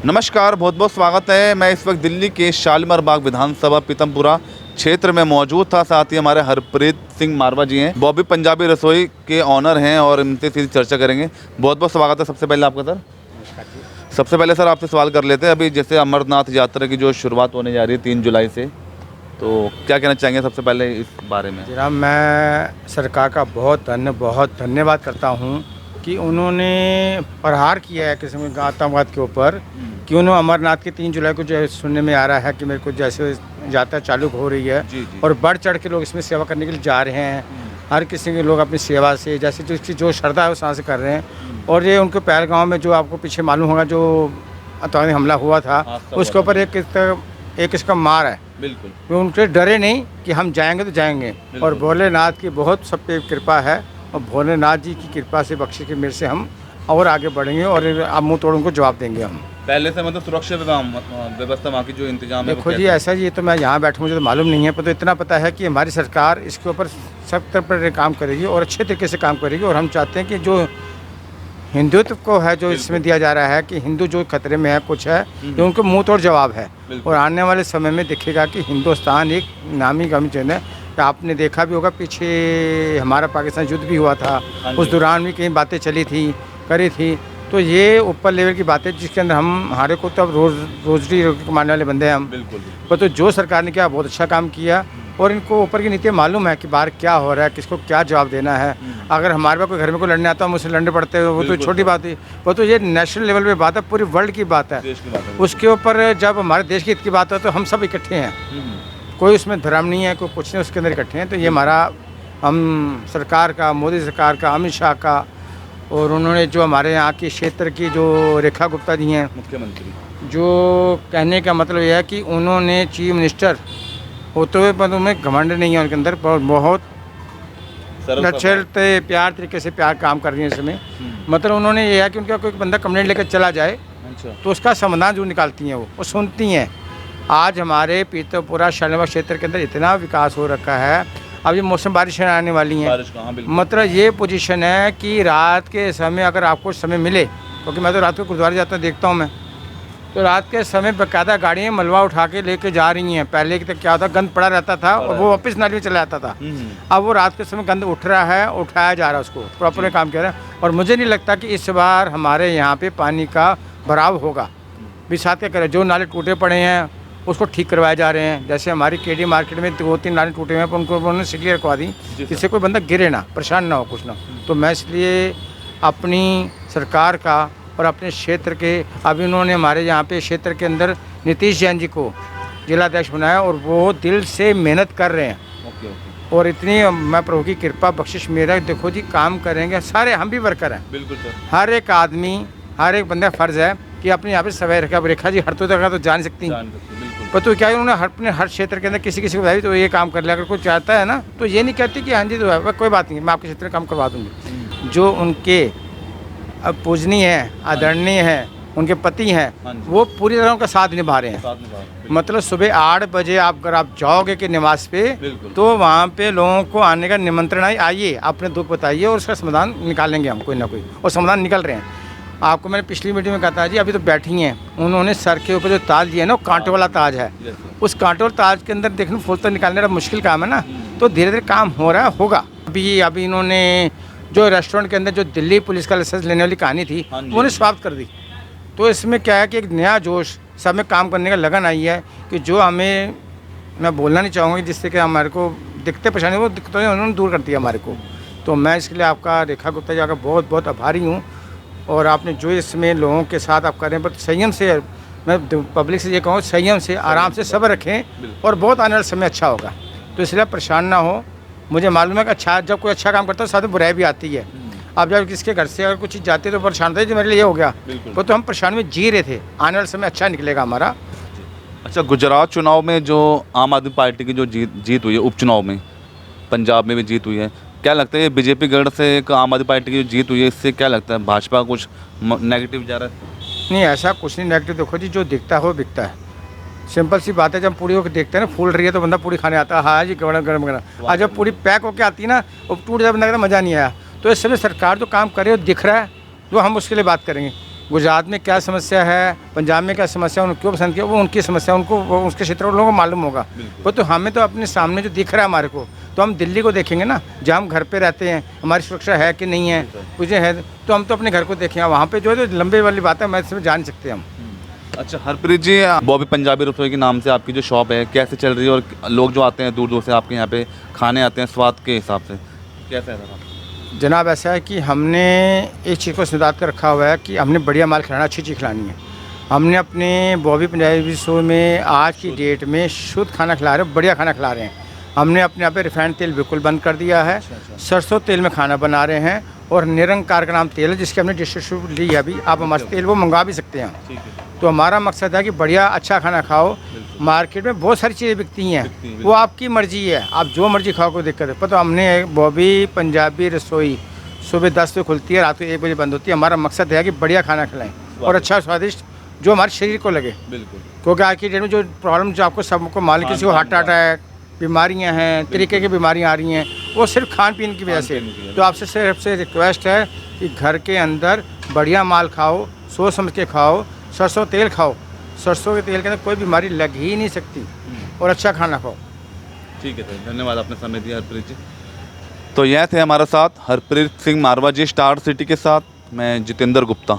नमस्कार, बहुत बहुत स्वागत है। मैं इस वक्त दिल्ली के शालीमार बाग विधानसभा पीतमपुरा क्षेत्र में मौजूद था। साथ ही हमारे हरप्रीत सिंह मारवा जी हैं, बॉबी पंजाबी रसोई के ऑनर हैं और इनसे सीधी चर्चा करेंगे। बहुत बहुत स्वागत है सबसे पहले आपका सर। सबसे पहले सर आपसे सवाल कर लेते हैं, अभी जैसे अमरनाथ यात्रा की जो शुरुआत होने जा रही है 3 जुलाई से, तो क्या कहना चाहेंगे सबसे पहले इस बारे में? जनाब, मैं सरकार का बहुत धन्यवाद करता हूं कि उन्होंने प्रहार किया है किस्म के आतंकवाद के ऊपर, कि उन्होंने अमरनाथ के 3 जुलाई को जो सुनने में आ रहा है कि मेरे को जैसे यात्रा चालू हो रही है जी। और बढ़ चढ़ के लोग इसमें सेवा करने के लिए जा रहे हैं। हर किसी के लोग अपनी सेवा से जैसे जिसकी जो श्रद्धा है उस से कर रहे हैं। और ये उनके पहलगांव में जो आपको पीछे मालूम होगा जो आतंकी हमला हुआ था, उसके ऊपर एक इसका मार है। बिल्कुल, वो उनसे डरे नहीं कि हम जाएंगे तो जाएंगे। और भोलेनाथ की बहुत सब पे कृपा है और भोलेनाथ जी की कृपा से बख्शिश की मेरे से हम और आगे बढ़ेंगे और अब मुँह तोड़ उनको जवाब देंगे हम। पहले से मतलब सुरक्षा व्यवस्था वहाँ की जो इंतजाम है देखो जी, ऐसा जी, ये तो मैं यहाँ बैठूँ मुझे तो मालूम नहीं है, पर तो इतना पता है कि हमारी सरकार इसके ऊपर सख्त पर काम करेगी और अच्छे तरीके से काम करेगी। और हम चाहते हैं कि जो हिंदुत्व को है जो इसमें दिया जा रहा है कि हिंदू जो खतरे में है कुछ है, ये उनको मुंह तोड़ जवाब है। और आने वाले समय में दिखेगा कि हिंदुस्तान एक नामी गामी जन है। आपने देखा भी होगा पीछे हमारा पाकिस्तान युद्ध भी हुआ था, उस दौरान भी कई बातें चली थी करी थी। तो ये ऊपर लेवल की बातें जिसके अंदर हमारे को तो अब रोजरी कमाने वाले बंदे हैं हम। बिल्कुल। पर तो जो सरकार ने किया बहुत अच्छा काम किया और इनको ऊपर की नीति मालूम है कि बाहर क्या हो रहा है, किसको क्या जवाब देना है। अगर हमारे पास कोई घर में कोई लड़ने आता है, हम उससे लड़ने पड़ते हैं, वो तो छोटी बात है। वो तो ये नेशनल लेवल पे बात है, पूरी वर्ल्ड की बात है। उसके ऊपर जब हमारे देश की हित की बात है तो हम सब इकट्ठे हैं, कोई उसमें धर्म नहीं है, कोई कुछ नहीं, उसके अंदर इकट्ठे हैं। तो ये हमारा हम सरकार का, मोदी सरकार का, अमित शाह का, और उन्होंने जो हमारे यहाँ की क्षेत्र की जो रेखा गुप्ता जी हैं मुख्यमंत्री, जो कहने का मतलब यह है कि उन्होंने चीफ मिनिस्टर होते हुए पर उनमें घमंड नहीं है उनके अंदर, बहुत अच्छे प्यार तरीके से काम कर रही हैं इसमें। मतलब उन्होंने ये है कि उनका कोई बंदा कंप्लेंट लेकर चला जाए तो उसका समाधान जो निकालती हैं वो सुनती हैं। आज हमारे पीतमपुरा शालीमार क्षेत्र के अंदर इतना विकास हो रखा है। अब ये मौसम बारिश आने वाली है, मतलब ये पोजीशन है कि रात के समय अगर आपको समय मिले, क्योंकि मैं तो रात को गुरुद्वारे जाता हूँ, देखता हूँ मैं, तो रात के समय बाकायदा गाड़ियाँ मलबा उठा के लेके जा रही हैं। पहले की तो क्या होता, गंद पड़ा रहता था और वो वापस नाली में चला जाता था। अब वो रात के समय गंद उठ रहा है, उठाया जा रहा है, उसको प्रॉपर काम कर रहा है। और मुझे नहीं लगता कि इस बार हमारे यहाँ पे पानी का भराव होगा। बिसात के करें, जो नाले टूटे पड़े हैं उसको ठीक करवाए जा रहे हैं। जैसे हमारी केडी मार्केट में 2-3 नाले टूटे हुए हैं, पर उनको उन्होंने सिटी रखवा दी, जिससे कोई बंदा गिरे ना, परेशान ना हो, कुछ ना। तो मैं इसलिए अपनी सरकार का और अपने क्षेत्र के, अभी उन्होंने हमारे यहाँ पे क्षेत्र के अंदर नीतीश जैन जी को जिलाध्यक्ष बनाया और वो दिल से मेहनत कर रहे हैं। और इतनी मैं प्रभु की कृपा बख्शिश मेरा, देखो जी, काम करेंगे सारे, हम भी वर्कर हैं। बिल्कुल सर। हर एक आदमी, हर एक बंदा फ़र्ज़ है कि अपने यहाँ पे सफाई रखे। अब रेखा जी हर तो जगह तो जा नहीं सकती, पर तो क्या है, उन्होंने अपने हर क्षेत्र के अंदर किसी को बताया तो ये काम कर लिया। अगर कोई चाहता है ना तो ये नहीं कहती कि हाँ जी तो है, कोई बात नहीं, मैं आपके क्षेत्र में काम करवा दूँगी। जो उनके अब पूजनीय है, आदरणीय है, उनके पति हैं, वो पूरी तरह उनका साथ निभा रहे हैं। मतलब सुबह 8 बजे अगर आप जाओगे कि निवास पे, तो वहाँ पे लोगों को आने का निमंत्रण आइए, अपने दुख बताइए और उसका समाधान निकालेंगे हम कोई ना कोई, और समाधान निकल रहे हैं। आपको मैंने पिछली मीटिंग में कहा था जी, अभी तो बैठी हैं, उन्होंने सर के ऊपर जो ताज दिया है ना, वो कांटे वाला ताज है। उस कांटे वाले ताज के अंदर देखने फूल निकालने का मुश्किल काम है ना, तो धीरे धीरे काम हो रहा है, होगा। अभी इन्होंने जो रेस्टोरेंट के अंदर जो दिल्ली पुलिस का लाइसेंस लेने वाली कहानी थी, उन्होंने समाप्त कर दी। तो इसमें क्या है कि एक नया जोश सब में काम करने का लगन आई है कि जो हमें, मैं बोलना नहीं चाहूँगी, जिससे कि हमारे को दिक्कतें परेशानी वो दिक्कतें उन्होंने दूर कर दिया हमारे को। तो मैं इसके लिए आपका, रेखा गुप्ता जी का बहुत बहुत आभारी हूँ। और आपने जो इसमें लोगों के साथ आप करें, पर संयम से, मैं पब्लिक से ये कहूँ, संयम से, आराम से, सब्र रखें और बहुत आने वाला समय अच्छा होगा। तो इसलिए परेशान ना हो। मुझे मालूम है कि अच्छा, जब कोई अच्छा काम करता है साथ में बुराई भी आती है। अब जब किसके घर से अगर कुछ चीज़ जाती है तो परेशान होता है, जो मेरे लिए ये हो गया, वो तो हम परेशानी में जी रहे थे। आने वाला समय अच्छा निकलेगा हमारा। अच्छा, गुजरात चुनाव में जो आम आदमी पार्टी की जो जीत हुई है, उपचुनाव में पंजाब में भी जीत हुई है, क्या लगता है बीजेपी गढ़ से एक आम आदमी पार्टी की जो जीत हुई है, इससे क्या लगता है भाजपा कुछ नेगेटिव जा रहा है? नहीं, ऐसा कुछ नहीं नेगेटिव। देखो जी, जो दिखता है वो बिकता है। सिंपल सी बात है, जब पूरी होकर देखते हैं ना फूल रही है तो बंदा पूरी खाने आता है, हाँ जी, गरम गरम गरम। और जब पूरी पैक होकर आती है ना, वो टूट जाए बंदा, मज़ा नहीं आया। तो इस समय सरकार जो काम करे वो दिख रहा है, जो हम उसके लिए बात करेंगे गुजरात में क्या समस्या है, पंजाब में क्या समस्या, उनको पसंद किया वो उनकी समस्या, उनको वो उसके क्षेत्र के लोगों को मालूम होगा। वो तो हमें तो अपने सामने जो दिख रहा है हमारे को, तो हम दिल्ली को देखेंगे ना, जहाँ हम घर पे रहते हैं, हमारी सुरक्षा है कि नहीं है, कुछ है तो हम तो अपने घर को देखेंगे। वहाँ पे जो है तो लंबे वाली बात है, मैं इसमें जान सकते हैं हम। अच्छा हरप्रीत जी, बॉबी पंजाबी रसोई के नाम से आपकी जो शॉप है कैसे चल रही है, और लोग जो आते हैं दूर दूर से आपके यहाँ पे खाने आते हैं स्वाद के हिसाब से, कैसा है सर? जनाब ऐसा है कि हमने एक चीज़ को सिद्धांत कर रखा हुआ है कि हमने बढ़िया माल खिलाना, अच्छी चीज़ खिलानी है। हमने अपने बॉबी पंजाबी शो में आज की डेट में शुद्ध खाना खिला रहे हैं, बढ़िया खाना खिला रहे हैं। हमने अपने यहाँ पे रिफाइंड तेल बिल्कुल बंद कर दिया है, सरसों तेल में खाना बना रहे हैं, और निरंकार का नाम तेल है जिसकी हमने डिस्ट्रीब्यूट ली है अभी। आप हमारे तेल वो मंगवा भी सकते हैं। तो हमारा मकसद है कि बढ़िया अच्छा खाना खाओ। मार्केट में बहुत सारी चीज़ें बिकती हैं, वो आपकी मर्ज़ी है, आप जो मर्ज़ी खाओ, कोई दिक्कत है। पर तो हमने बॉबी पंजाबी रसोई सुबह 10 बजे खुलती है, रात को 1 बजे बंद होती है। हमारा मकसद है कि बढ़िया खाना खिलाएं और अच्छा स्वादिष्ट जो हमारे शरीर को लगे। बिल्कुल, क्योंकि आज की डेट में जो प्रॉब्लम जो आपको सबको मालूम, किसी को हार्ट अटैक, बीमारियां हैं, तरीके की बीमारियां आ रही हैं, वो सिर्फ खान पीन की वजह से। तो आपसे सिर्फ से रिक्वेस्ट है कि घर के अंदर बढ़िया माल खाओ, सोच समझ के खाओ, सरसों तेल खाओ। सरसों के तेल के अंदर कोई बीमारी लग ही नहीं सकती, और अच्छा खाना खाओ। ठीक है सर, धन्यवाद आपने समय दिया हरप्रीत जी। तो यह थे हमारे साथ हरप्रीत सिंह मारवा जी, स्टार सिटी के साथ। मैं जितेंद्र गुप्ता।